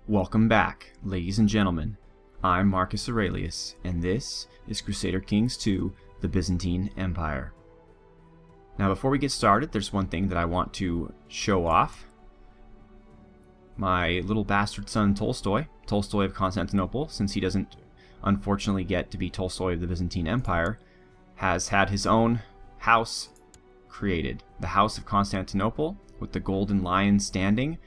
Welcome back, ladies and gentlemen. I'm Marcus Aurelius, and this is Crusader Kings 2, the Byzantine Empire. Now, before we get started, there's one thing that I want to show off. My little bastard son Tolstoy of Constantinople, since he doesn't unfortunately get to be Tolstoy of the Byzantine Empire, has had his own house created. The House of Constantinople, with the golden lion standing.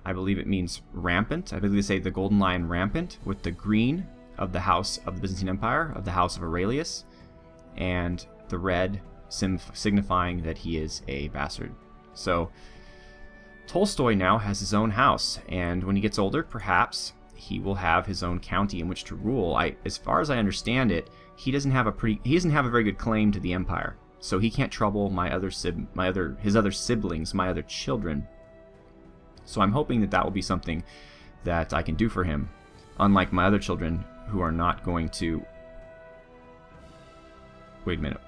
I believe it means rampant. I believe they say the golden lion rampant, with the green of the house of the Byzantine Empire, of the house of Aurelius, and the red signifying that he is a bastard. So Tolstoy now has his own house, and when he gets older, perhaps he will have his own county in which to rule. As far as I understand it, he doesn't have a very good claim to the empire, so he can't trouble his other siblings, my other children. So I'm hoping that will be something that I can do for him, unlike my other children who are not going to... Wait a minute.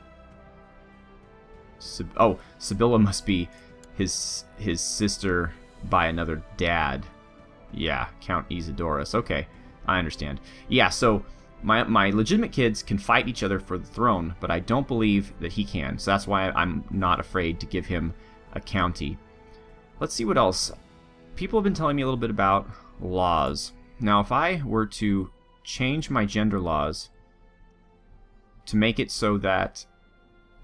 Sibylla must be his sister by another dad. Yeah, Count Isidorus. Okay, I understand. Yeah, so my legitimate kids can fight each other for the throne, but I don't believe that he can. So that's why I'm not afraid to give him a county. Let's see what else. People have been telling me a little bit about laws. Now, if I were to change my gender laws to make it so that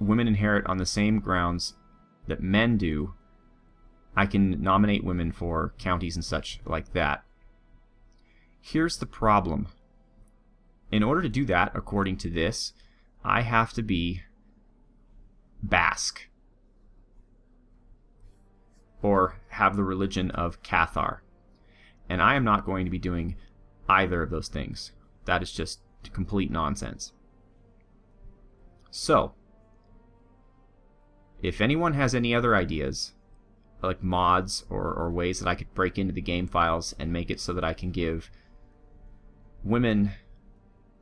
women inherit on the same grounds that men do, I can nominate women for counties and such like that. Here's the problem. In order to do that, according to this, I have to be Basque, or have the religion of Cathar. And I am not going to be doing either of those things. That is just complete nonsense. So, if anyone has any other ideas, like mods or ways that I could break into the game files and make it so that I can give women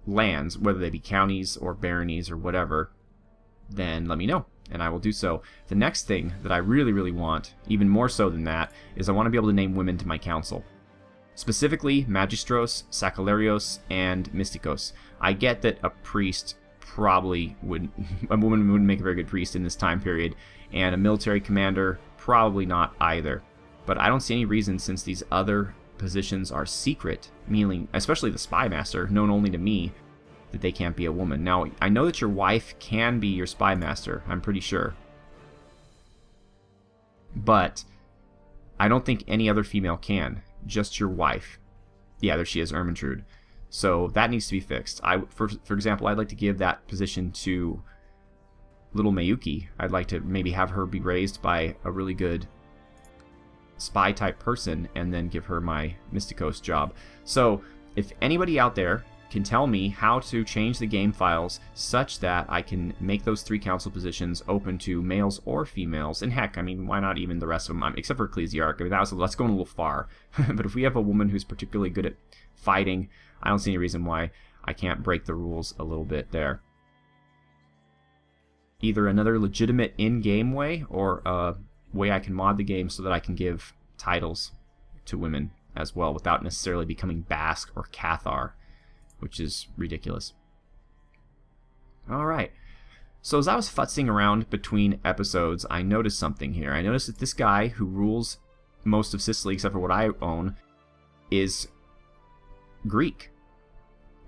lands, whether they be counties or baronies or whatever, then let me know, and I will do so. The next thing that I really, really want, even more so than that, is I want to be able to name women to my council. Specifically, Magistros, Sacrarios, and Mysticos. I get that a priest probably would... a woman wouldn't make a very good priest in this time period, and a military commander, probably not either. But I don't see any reason, since these other positions are secret, meaning, especially the spy master, known only to me, that they can't be a woman. Now, I know that your wife can be your spy master, I'm pretty sure. But I don't think any other female can. Just your wife. Yeah, there she is, Ermentrude. So that needs to be fixed. For example, I'd like to give that position to little Mayuki. I'd like to maybe have her be raised by a really good spy type person, and then give her my Mysticos job. So if anybody out there can tell me how to change the game files such that I can make those 3 council positions open to males or females, and heck, I mean, why not even the rest of them, except for Ecclesiarch. I mean, that's going a little far. But if we have a woman who's particularly good at fighting, I don't see any reason why I can't break the rules a little bit there. Either another legitimate in-game way, or a way I can mod the game so that I can give titles to women as well, without necessarily becoming Basque or Cathar, which is ridiculous. Alright, so as I was futzing around between episodes, I noticed something here. I noticed that this guy who rules most of Sicily, except for what I own, is Greek,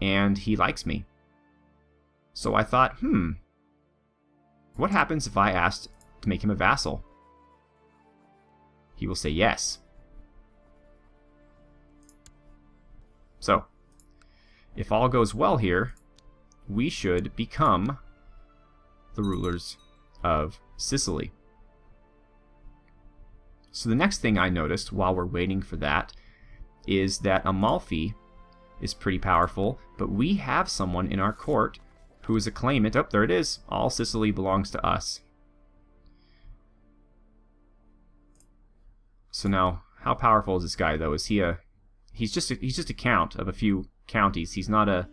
and he likes me. So I thought, what happens if I asked to make him a vassal? He will say yes. So, if all goes well here, we should become the rulers of Sicily. So the next thing I noticed while we're waiting for that is that Amalfi is pretty powerful, but we have someone in our court who is a claimant. Oh, there it is. All Sicily belongs to us. So now, how powerful is this guy, though? Is he a... He's just a count of a few counties. He's not a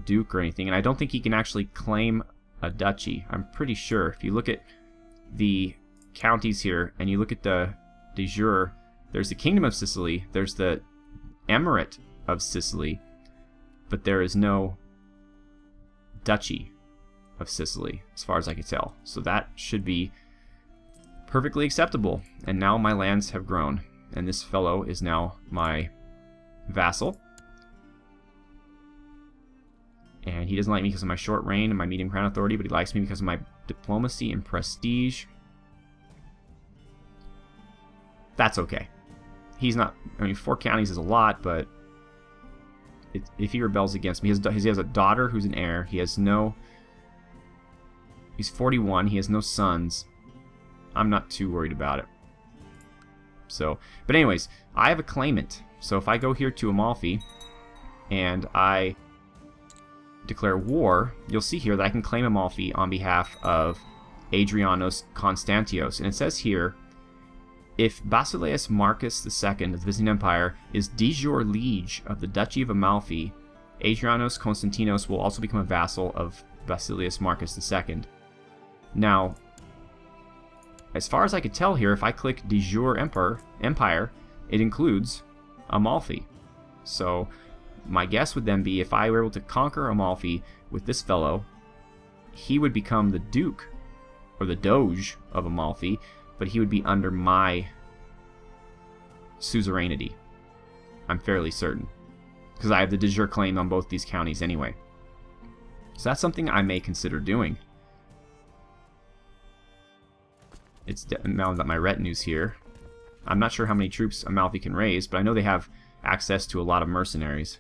duke or anything, and I don't think he can actually claim a duchy. I'm pretty sure. If you look at the counties here, and you look at the de jure, There's the Kingdom of Sicily, there's the Emirate of Sicily, but there is no Duchy of Sicily, as far as I can tell. So that should be perfectly acceptable. And now my lands have grown, and this fellow is now my vassal. And he doesn't like me because of my short reign and my medium crown authority, but he likes me because of my diplomacy and prestige. That's okay. He's not... I mean, 4 counties is a lot, but if he rebels against me... He has a daughter who's an heir. He has no... He's 41. He has no sons. I'm not too worried about it. So, but anyways, I have a claimant. So if I go here to Amalfi and I declare war, you'll see here that I can claim Amalfi on behalf of Adrianos Constantios. And it says here, if Basileus Marcus II of the Byzantine Empire is de jure liege of the Duchy of Amalfi, Adrianos Constantinos will also become a vassal of Basileus Marcus II. Now, as far as I could tell here, if I click de jure empire, it includes Amalfi. So my guess would then be if I were able to conquer Amalfi with this fellow, he would become the Duke, or the Doge of Amalfi, but he would be under my suzerainty. I'm fairly certain, because I have the de jure claim on both these counties anyway. So that's something I may consider doing. It's now that my retinue's here. I'm not sure how many troops Amalfi can raise, but I know they have access to a lot of mercenaries.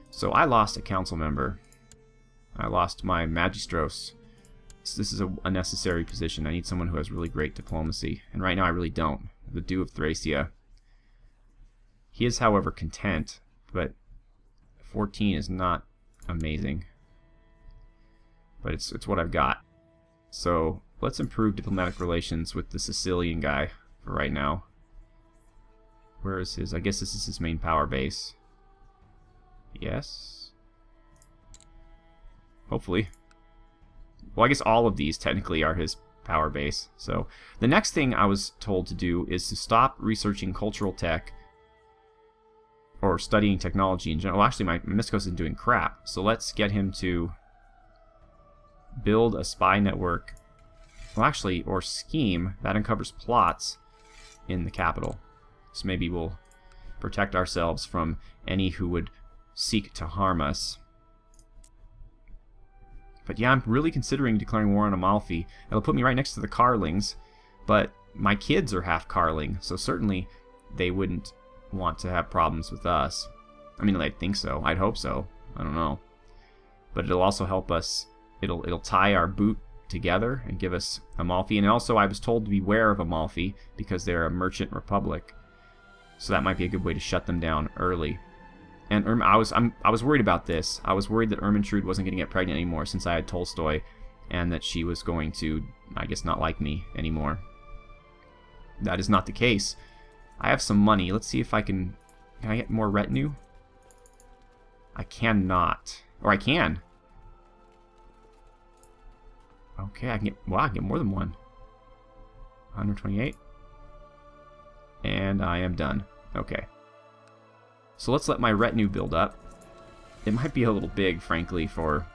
So I lost a council member. I lost my magistros. This is a necessary position. I need someone who has really great diplomacy, and right now I really don't. The Duke of Thracia. He is, however, content, but 14 is not amazing. But it's what I've got. So let's improve diplomatic relations with the Sicilian guy for right now. Where is his? I guess this is his main power base. Yes. Hopefully. Well, I guess all of these technically are his power base. So the next thing I was told to do is to stop researching cultural tech or studying technology in general. Well, actually, my Myskos isn't doing crap. So let's get him to build a spy network. Well, actually, or scheme that uncovers plots in the capital. So maybe we'll protect ourselves from any who would seek to harm us. But yeah, I'm really considering declaring war on Amalfi. It'll put me right next to the Carlings, but my kids are half Carling, so certainly they wouldn't want to have problems with us. I mean, I think so. I'd hope so. I don't know. But it'll also help us. It'll tie our boot together and give us Amalfi. And also, I was told to beware of Amalfi because they're a merchant republic. So that might be a good way to shut them down early. And I was worried about this. I was worried that Ermentrude wasn't going to get pregnant anymore since I had Tolstoy, and that she was going to, I guess, not like me anymore. That is not the case. I have some money. Let's see if I can I get more retinue? I cannot. Or I can. Okay, I can get, wow, I can get more than one. 128. And I am done. Okay. So let's let my retinue build up. It might be a little big, frankly, for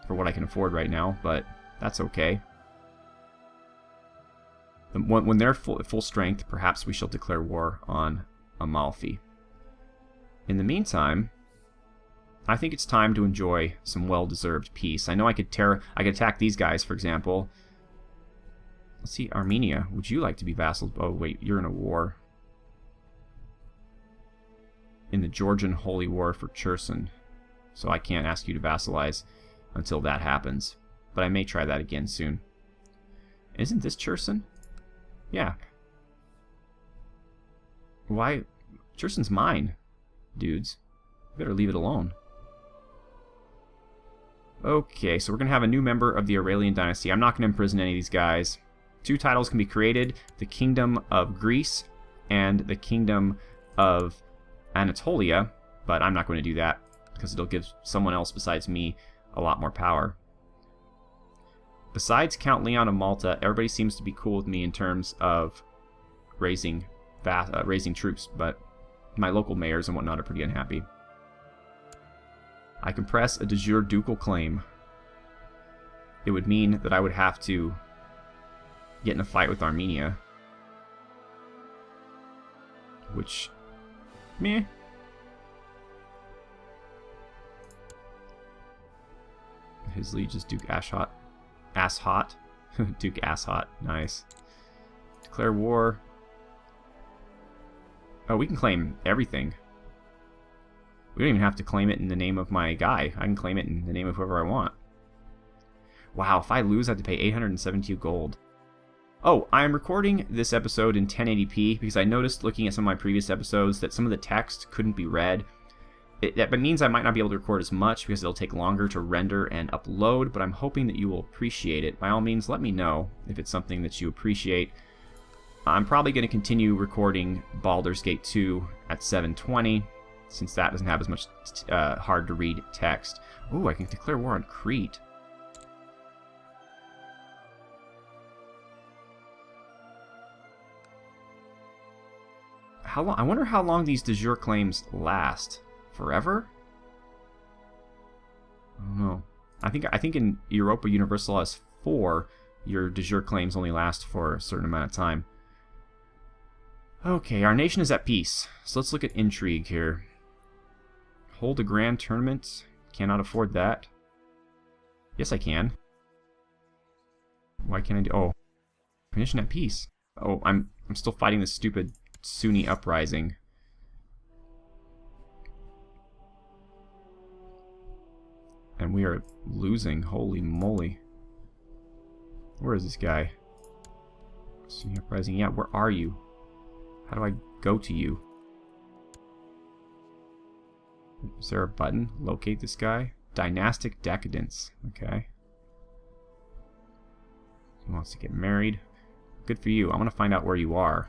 what I can afford right now, but that's okay. When they're full strength, perhaps we shall declare war on Amalfi. In the meantime, I think it's time to enjoy some well-deserved peace. I know I could attack these guys, for example. Let's see, Armenia. Would you like to be vassals? Oh, wait, you're in a war. In the Georgian Holy War for Cherson. So I can't ask you to vassalize until that happens. But I may try that again soon. Isn't this Cherson? Yeah. Why? Cherson's mine, dudes. Better leave it alone. Okay, so we're going to have a new member of the Aurelian dynasty. I'm not going to imprison any of these guys. 2 titles can be created. The Kingdom of Greece and the Kingdom of Anatolia. But I'm not going to do that because it'll give someone else besides me a lot more power. Besides Count Leon of Malta, everybody seems to be cool with me in terms of raising raising troops, but my local mayors and whatnot are pretty unhappy. I can press a de jure ducal claim. It would mean that I would have to get in a fight with Armenia. Which, meh. His liege is Duke Ashot. Asshot. Duke Asshot. Nice. Declare war. Oh, we can claim everything. We don't even have to claim it in the name of my guy. I can claim it in the name of whoever I want. Wow, if I lose, I have to pay 872 gold. Oh, I'm recording this episode in 1080p because I noticed looking at some of my previous episodes that some of the text couldn't be read. That means I might not be able to record as much because it'll take longer to render and upload, but I'm hoping that you will appreciate it. By all means, let me know if it's something that you appreciate. I'm probably going to continue recording Baldur's Gate 2 at 720, since that doesn't have as much hard-to-read text. Ooh, I can declare war on Crete. How long? I wonder how long these de jure claims last. Forever? I don't know. I think in Europa Universalis 4, your de jure claims only last for a certain amount of time. Okay, our nation is at peace. So let's look at intrigue here. Hold a grand tournament. Cannot afford that. Yes, I can. Why can't I do... Oh. Nation at peace. Oh, I'm still fighting this stupid Sunni uprising. And we are losing. Holy moly. Where is this guy? Sunni uprising. Yeah, where are you? How do I go to you? Is there a button? Locate this guy? Dynastic decadence. Okay. He wants to get married. Good for you. I want to find out where you are.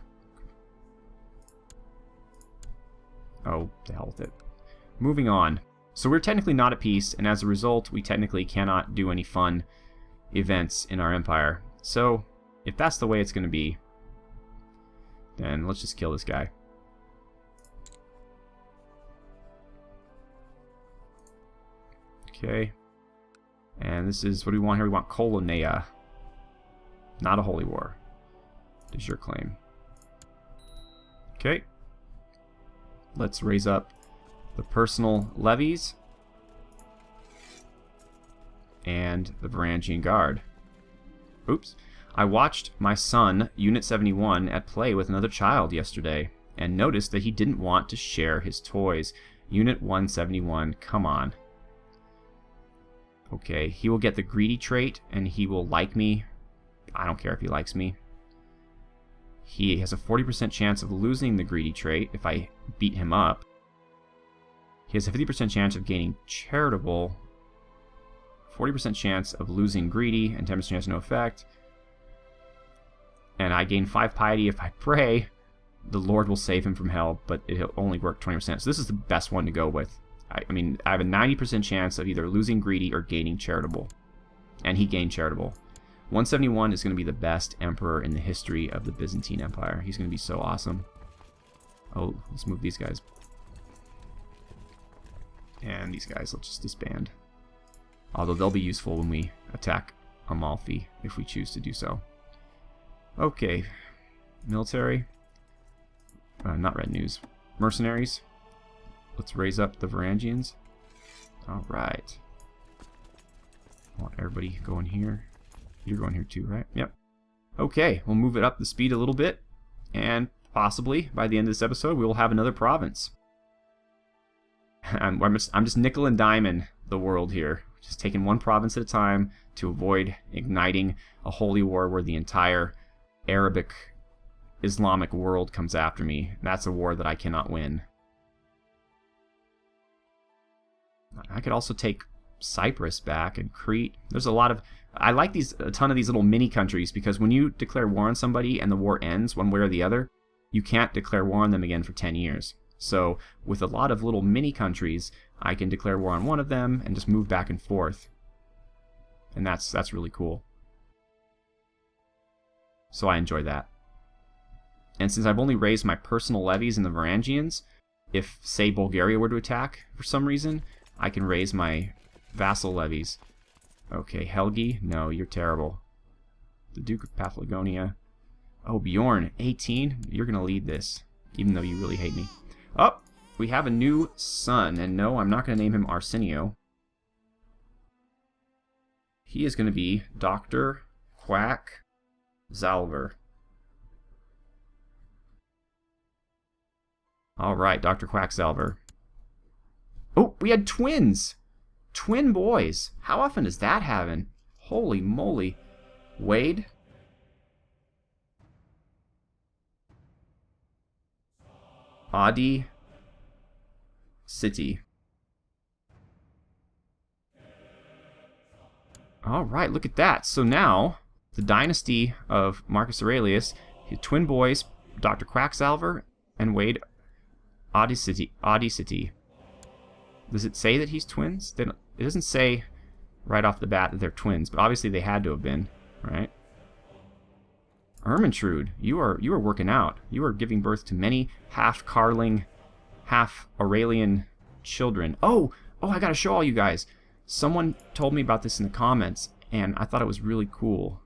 Oh, to hell with it. Moving on. So we're technically not at peace, and as a result, we technically cannot do any fun events in our empire. So, if that's the way it's going to be, then let's just kill this guy. Okay. And this is, what do we want here? We want Colonia. Not a holy war. De jure claim. Okay. Let's raise up the personal levies and the Varangian Guard. Oops. I watched my son, Unit 71, at play with another child yesterday and noticed that he didn't want to share his toys. Unit 171, come on. Okay, he will get the greedy trait and he will like me. I don't care if he likes me. He has a 40% chance of losing the greedy trait if I beat him up. He has a 50% chance of gaining charitable, 40% chance of losing greedy, and 10% chance no effect. And I gain 5 piety if I pray. The Lord will save him from hell, but it'll only work 20%. So this is the best one to go with. I mean, I have a 90% chance of either losing greedy or gaining charitable. And he gained charitable. 171 is going to be the best emperor in the history of the Byzantine Empire. He's going to be so awesome. Oh, let's move these guys. And these guys, let's just disband. Although they'll be useful when we attack Amalfi, if we choose to do so. Okay. Military. Not red news. Mercenaries. Let's raise up the Varangians. Alright. I want everybody going here. You're going here too, right? Yep. Okay, we'll move it up the speed a little bit. And possibly, by the end of this episode, we will have another province. I'm just nickel and diming the world here. Just taking one province at a time to avoid igniting a holy war where the entire Arabic Islamic world comes after me. That's a war that I cannot win. I could also take Cyprus back and Crete. There's a lot of... I like a ton of these little mini countries because when you declare war on somebody and the war ends one way or the other, you can't declare war on them again for 10 years. So with a lot of little mini countries, I can declare war on one of them and just move back and forth. And that's really cool. So I enjoy that. And since I've only raised my personal levies in the Varangians, if, say, Bulgaria were to attack for some reason, I can raise my vassal levies. Okay, Helgi, no, you're terrible. The Duke of Paphlagonia. Oh, Bjorn, 18? You're going to lead this, even though you really hate me. Oh, we have a new son, and no, I'm not going to name him Arsenio. He is going to be Dr. Quack Zalver. Alright, Dr. Quacksalver. Oh, we had twins! Twin boys! How often does that happen? Holy moly. Wade? Adi City. Alright, look at that. So now, the dynasty of Marcus Aurelius, his twin boys, Dr. Quacksalver and Wade Odyssey. Does it say that he's twins? It doesn't say right off the bat that they're twins, but obviously they had to have been, right? Ermentrude, you are working out. You are giving birth to many half Carling, half Aurelian children. Oh, I gotta show all you guys. Someone told me about this in the comments, and I thought it was really cool.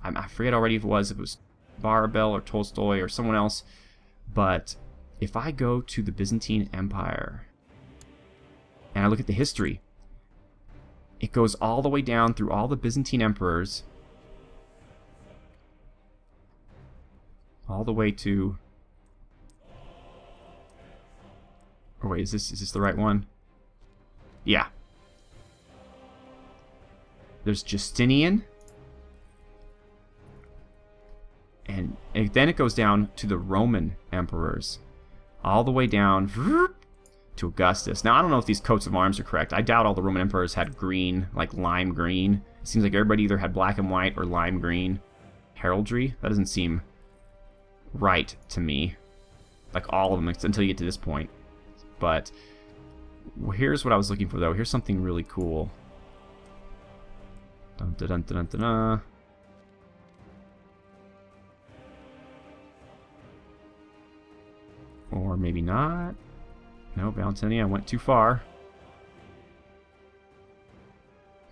I forget already if it was Barbel or Tolstoy or someone else, but if I go to the Byzantine Empire and I look at the history, it goes all the way down through all the Byzantine emperors, all the way to... Oh wait, is this the right one? Yeah. There's Justinian, and then it goes down to the Roman emperors, all the way down to Augustus. Now, I don't know if these coats of arms are correct. I doubt all the Roman emperors had green, like lime green. It seems like everybody either had black and white or lime green. Heraldry? That doesn't seem right to me. Like all of them until you get to this point. But here's what I was looking for, though. Here's something really cool. Dun, dun, dun, dun, dun, dun. Or maybe not. No, Valentini, I went too far.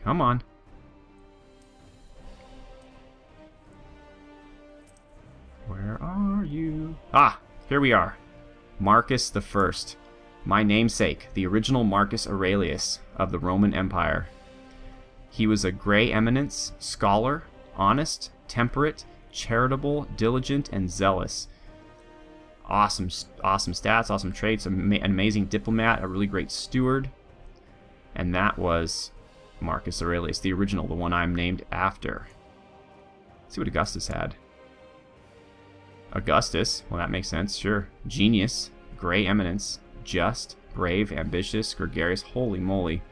Come on. Where are you? Ah, here we are. Marcus the First. My namesake, the original Marcus Aurelius of the Roman Empire. He was a gray eminence, scholar, honest, temperate, charitable, diligent, and zealous. Awesome stats, awesome traits, an amazing diplomat, a really great steward. And that was Marcus Aurelius, the original, the one I'm named after. Let's see what Augustus had. Augustus, well, that makes sense, sure. Genius, gray eminence, just, brave, ambitious, gregarious. Holy moly.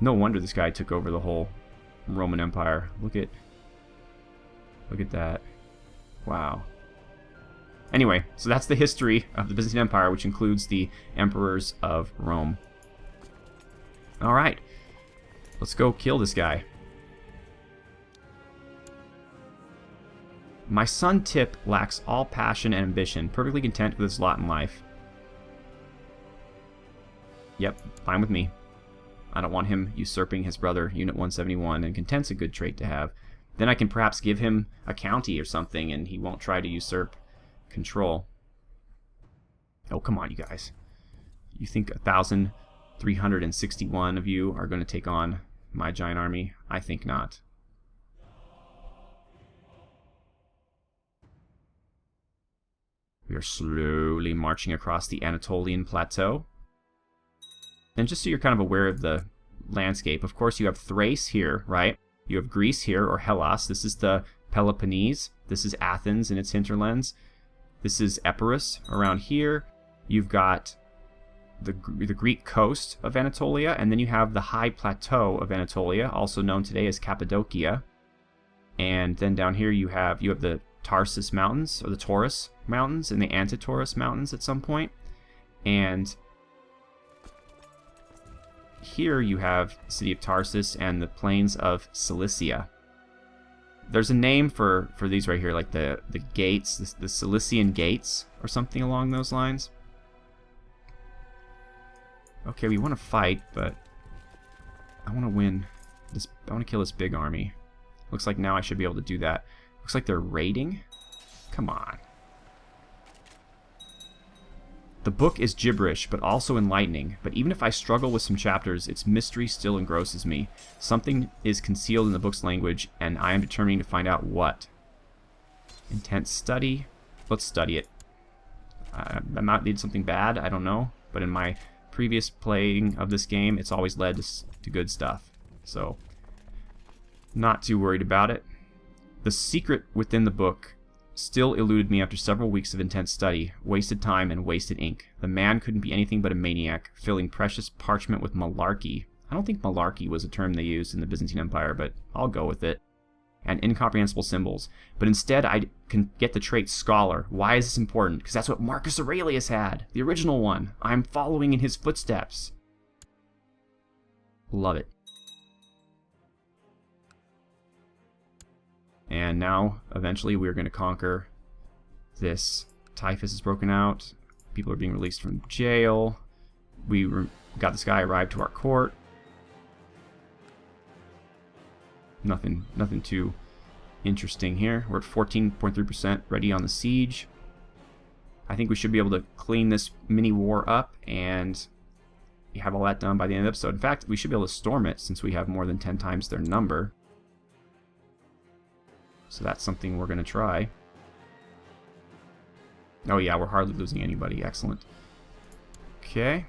No wonder this guy took over the whole Roman Empire. Look at that. Wow. Anyway, so that's the history of the Byzantine Empire, which includes the emperors of Rome. Alright, let's go kill this guy. My son Tip lacks all passion and ambition, perfectly content with his lot in life. Yep, fine with me. I don't want him usurping his brother, Unit 171, and content's a good trait to have. Then I can perhaps give him a county or something, and he won't try to usurp control. Oh, come on, you guys. You think 1,361 of you are going to take on my giant army? I think not. We are slowly marching across the Anatolian plateau. And just so you're kind of aware of the landscape, of course you have Thrace here, right? You have Greece here, or Hellas. This is the Peloponnese. This is Athens and its hinterlands. This is Epirus around here. You've got the Greek coast of Anatolia, and then you have the high plateau of Anatolia, also known today as Cappadocia. And then down here you have the Tarsus Mountains, or the Taurus Mountains, and the Antitaurus Mountains at some point. And here you have the city of Tarsus and the plains of Cilicia. There's a name for these right here, like the gates, the Cilician gates, or something along those lines. Okay, we want to fight, but I want to win this. I want to kill this big army. Looks like now I should be able to do that. Looks like they're raiding. Come on. The book is gibberish, but also enlightening. But even if I struggle with some chapters, its mystery still engrosses me. Something is concealed in the book's language, and I am determining to find out what. Intense study. Let's study it. I might lead something bad, I don't know. But in my previous playing of this game, it's always led to good stuff. So, not too worried about it. The secret within the book still eluded me after several weeks of intense study, wasted time, and wasted ink. The man couldn't be anything but a maniac, filling precious parchment with malarkey. I don't think malarkey was a term they used in the Byzantine Empire, but I'll go with it. And incomprehensible symbols. But instead, I can get the trait scholar. Why is this important? Because that's what Marcus Aurelius had, the original one. I'm following in his footsteps. Love it. And now, eventually, we're going to conquer this. Typhus is broken out. People are being released from jail. We got this guy arrived to our court. Nothing too interesting here. We're at 14.3% ready on the siege. I think we should be able to clean this mini war up and have all that done by the end of the episode. In fact, we should be able to storm it since we have more than 10 times their number. So that's something we're going to try. Oh yeah, we're hardly losing anybody. Excellent. Okay.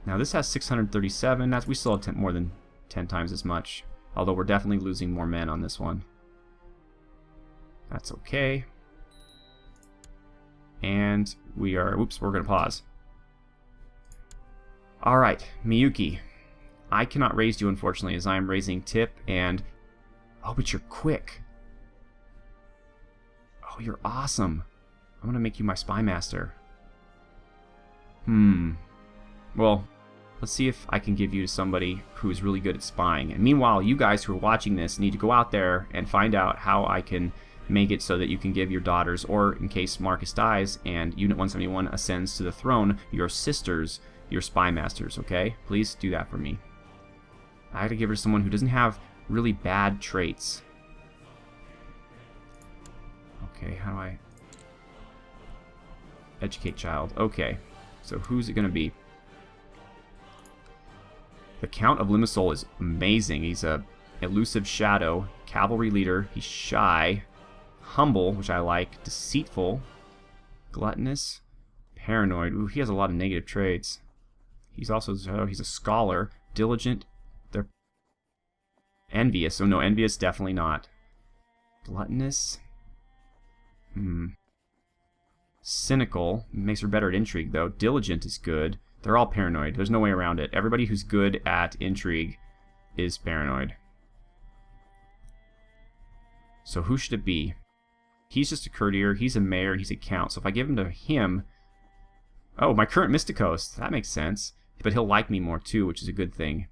Now this has 637. We still have more than 10 times as much. Although we're definitely losing more men on this one. That's okay. And we are... Oops, we're going to pause. Alright, Miyuki. I cannot raise you, unfortunately, as I am raising Tip and... Oh, but you're quick. Oh, you're awesome. I'm going to make you my spy master. Well, let's see if I can give you to somebody who's really good at spying. And meanwhile, you guys who are watching this need to go out there and find out how I can make it so that you can give your daughters, or in case Marcus dies and Unit 171 ascends to the throne, your sisters, your spy masters, okay? Please do that for me. I have to give her to someone who doesn't have really bad traits. Okay, how do I... Educate child. Okay, so who's it going to be? The Count of Limassol is amazing. He's a elusive shadow, cavalry leader. He's shy, humble, which I like, deceitful, gluttonous, paranoid. Ooh, he has a lot of negative traits. He's also he's a scholar, diligent. They're envious. Oh no, envious definitely not. Gluttonous. Cynical makes her better at intrigue though. Diligent is good. They're all paranoid. There's no way around it. Everybody who's good at intrigue is paranoid. So who should it be? He's just a courtier. He's a mayor. And he's a count. So if I give him to him... Oh, my current Mysticos. That makes sense. But he'll like me more too, which is a good thing.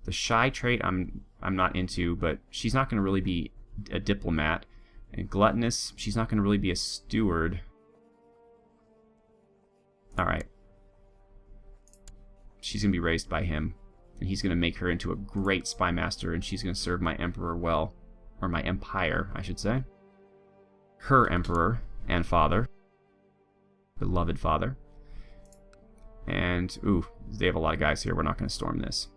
The shy trait I'm not into, but she's not going to really be a diplomat. And gluttonous, she's not going to really be a steward. Alright. She's going to be raised by him. And he's going to make her into a great spy master, and she's going to serve my emperor well. Or my empire, I should say. Her emperor and father. Beloved father. And, ooh, they have a lot of guys here. We're not going to storm this.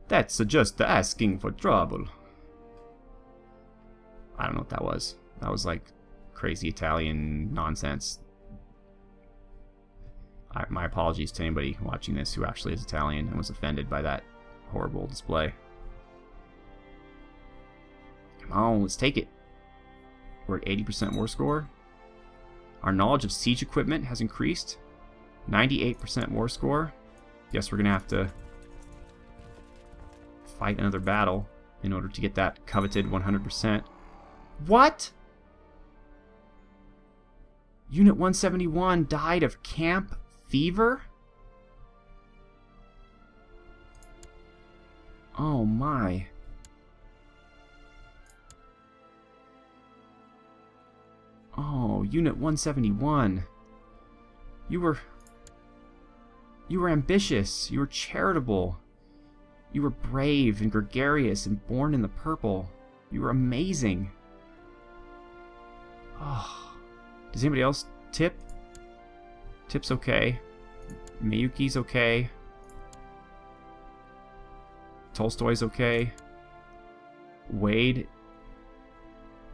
That's just asking for trouble. I don't know what that was. That was like crazy Italian nonsense. My apologies to anybody watching this who actually is Italian and was offended by that horrible display. Come on, let's take it. We're at 80% war score. Our knowledge of siege equipment has increased. 98% war score. Guess we're going to have to fight another battle in order to get that coveted 100%. What? Unit 171 died of camp fever? Oh my. Oh, Unit 171. You were ambitious. You were charitable. You were brave and gregarious and born in the purple. You were amazing. Oh. Does anybody else tip? Tip's okay. Miyuki's okay. Tolstoy's okay. Wade.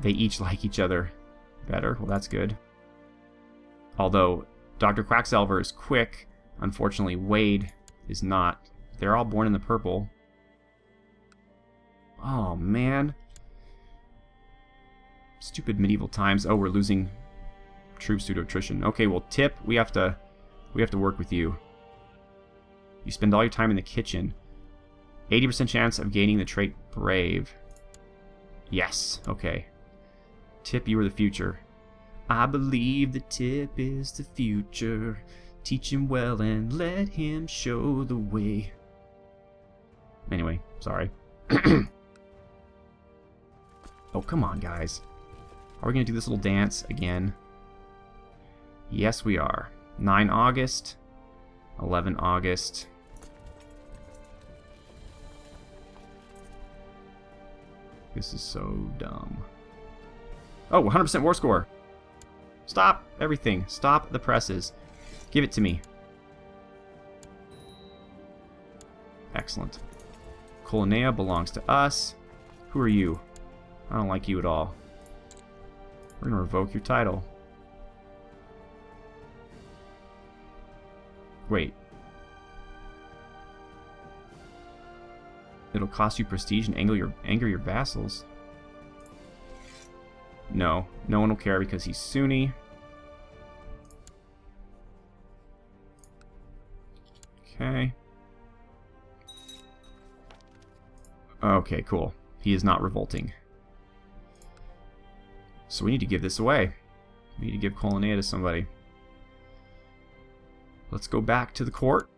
They each like each other better. Well, that's good. Although Dr. Quacksalver is quick, unfortunately Wade is not. They're all born in the purple. Oh, man. Stupid medieval times. Oh, we're losing troops due to attrition. Okay, well, Tip, we have to work with you. You spend all your time in the kitchen. 80% chance of gaining the trait Brave. Yes, okay. Tip, you are the future. I believe that Tip is the future. Teach him well and let him show the way. Anyway, sorry. Oh, come on, guys. Are we going to do this little dance again? Yes, we are. 9 August. 11 August. This is so dumb. Oh, 100% war score. Stop everything. Stop the presses. Give it to me. Excellent. Colonea belongs to us. Who are you? I don't like you at all. We're going to revoke your title. Wait. It'll cost you prestige and anger your vassals. No. No one will care because he's Sunni. Okay. Okay, cool. He is not revolting. So we need to give this away. We need to give Colonea to somebody. Let's go back to the court.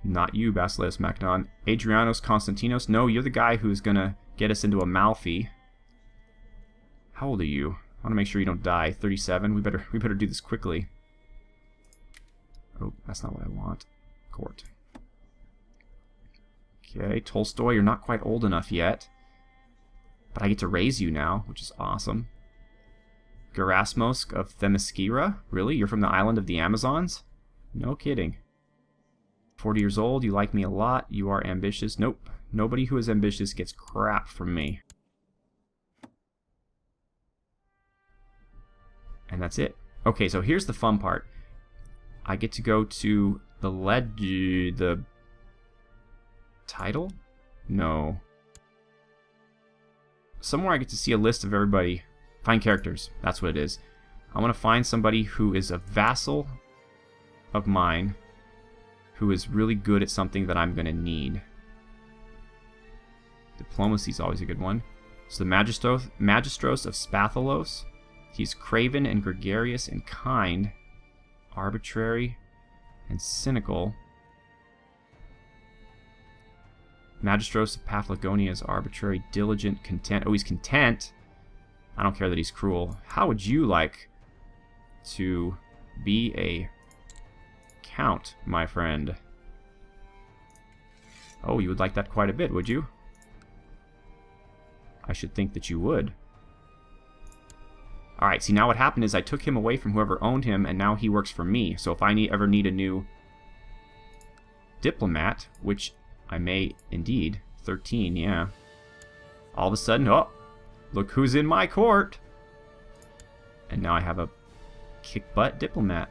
Not you, Basileus Macedon. Adrianos Constantinos. No, you're the guy who's gonna get us into Amalfi. How old are you? I want to make sure you don't die. 37. We better do this quickly. Oh, that's not what I want. Court. Okay, Tolstoy, you're not quite old enough yet. But I get to raise you now, which is awesome. Gerasmos of Themyscira? Really? You're from the island of the Amazons? No kidding. 40 years old, you like me a lot, you are ambitious. Nope. Nobody who is ambitious gets crap from me. And that's it. Okay, so here's the fun part. I get to go to the title? No. Somewhere I get to see a list of everybody. Find characters. That's what it is. I want to find somebody who is a vassal of mine who is really good at something that I'm going to need. Diplomacy is always a good one. So the Magistros of Spathalos. He's craven and gregarious and kind. Arbitrary and cynical. Magistros of Paphlagonia is arbitrary, diligent, content. Oh, he's content. I don't care that he's cruel. How would you like to be a count, my friend? Oh, you would like that quite a bit, would you? I should think that you would. Alright, see, now what happened is I took him away from whoever owned him, and now he works for me. So if I ever need a new diplomat, which I may indeed, 13, yeah. All of a sudden, oh, look who's in my court! And now I have a kick-butt diplomat.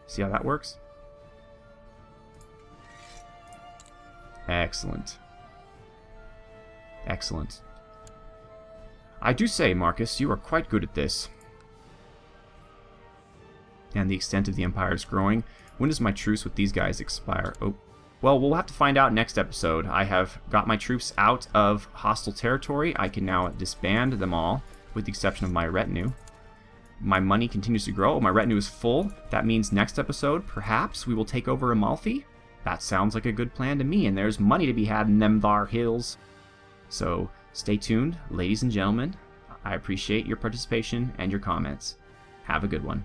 See how that works? Excellent. Excellent. I do say, Marcus, you are quite good at this. And the extent of the empire is growing. When does my truce with these guys expire? Oh, well, we'll have to find out next episode. I have got my troops out of hostile territory. I can now disband them all, with the exception of my retinue. My money continues to grow. My retinue is full. That means next episode, perhaps, we will take over Amalfi. That sounds like a good plan to me, and there's money to be had in them thar hills. So, Stay tuned, ladies and gentlemen. I appreciate your participation and your comments. Have a good one.